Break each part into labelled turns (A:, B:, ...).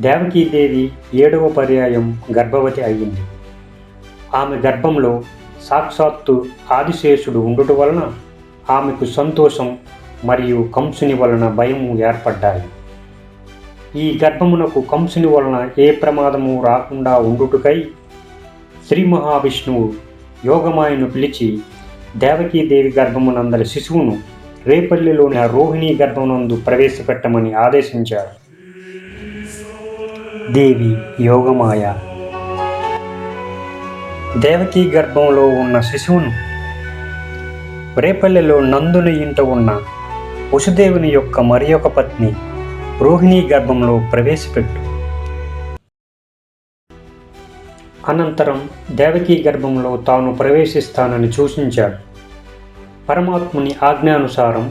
A: దేవకీదేవి 7వ పర్యాయం గర్భవతి అయ్యింది. ఆమె గర్భంలో సాక్షాత్తు ఆదిశేషుడు ఉండుట వలన ఆమెకు సంతోషం మరియు కంసుని వలన భయము ఏర్పడ్డాయి. ఈ గర్భమునకు కంసుని వలన ఏ ప్రమాదము రాకుండా ఉండుటకై శ్రీ మహావిష్ణువు యోగమాయను పిలిచి దేవకీదేవి గర్భమునందరి శిశువును రేపల్లిలోని రోహిణీ గర్భమునందు ప్రవేశపెట్టమని ఆదేశించారు. దేవి యోగమాయ దేవకీ గర్భంలో ఉన్న శిశువును రేపల్లెలో నందుని ఇంట ఉన్న వసుదేవుని యొక్క మరి ఒక పత్ని రోహిణీ గర్భంలో ప్రవేశపెట్టు. అనంతరం దేవకీ గర్భంలో తాను ప్రవేశిస్తానని సూచించాడు. పరమాత్ముని ఆజ్ఞానుసారం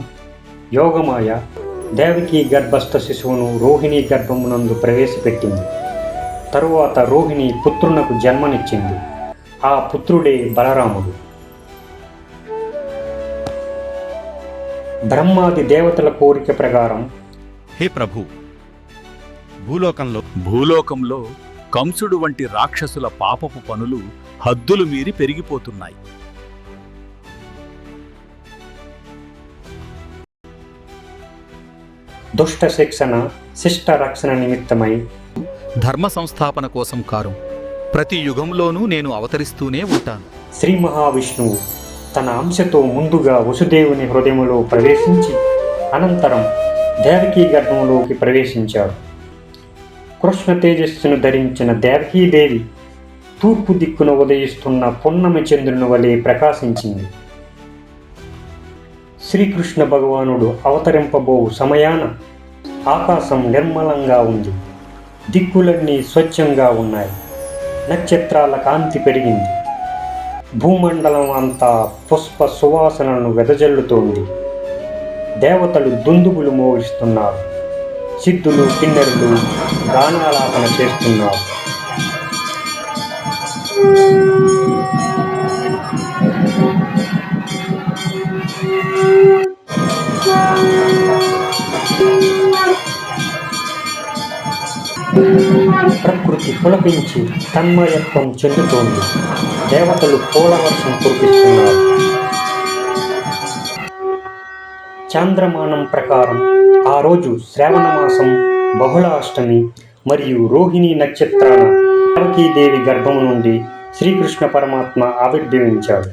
A: యోగమాయ దేవకీ గర్భస్థ శిశువును రోహిణీ గర్భమునందు ప్రవేశపెట్టింది. తరువాత రోహిణి పుత్రునకు జన్మనిచ్చింది. ఆ పుత్రుడే బలరాముడు. బ్రహ్మాది దేవతల కోరిక ప్రకారం,
B: హే ప్రభు, భూలోకంలో కంసుడు వంటి రాక్షసుల పాపపు పనులు హద్దులు మీరి పెరిగిపోతున్నాయి.
A: దుష్ట శిక్షణ శిష్ట రక్షణ నిమిత్తమై
B: ధర్మ సంస్థాపన కోసం కారు ప్రతి యుగంలోనూ నేను అవతరిస్తూనే ఉంటాను.
A: శ్రీ మహావిష్ణువు తన అంశతో ముందుగా వసుదేవుని హృదయములో ప్రవేశించి అనంతరం దేవకీ గర్భంలోకి ప్రవేశించాడు. కృష్ణ తేజస్సును ధరించిన దేవకీదేవి తూర్పు దిక్కున ఉదయిస్తున్న పున్నమి చంద్రుని వలె ప్రకాశించింది. శ్రీకృష్ణ భగవానుడు అవతరింపబో సమయాన ఆకాశం నిర్మలంగా ఉంది. దిక్కులన్నీ స్వచ్ఛంగా ఉన్నాయి. నక్షత్రాల కాంతి పెరిగింది. భూమండలం అంతా పుష్ప సువాసనలను వెదజల్లుతోంది. దేవతలు దుందుబులు మోగిస్తున్నారు. సిద్ధులు కిన్నెరులు గానాలాపన చేస్తున్నారు. ప్రకృతి పులకించి తన్మయత్వం చెందుతోంది. దేవతలు పూలవర్షం కురిపిస్తున్నారు. చాంద్రమానం ప్రకారం ఆ రోజు శ్రావణ మాసం బహుళ అష్టమి మరియు రోహిణీ నక్షత్రాన దేవకీదేవి గర్భము నుండి శ్రీకృష్ణ పరమాత్మ ఆవిర్భవించాడు.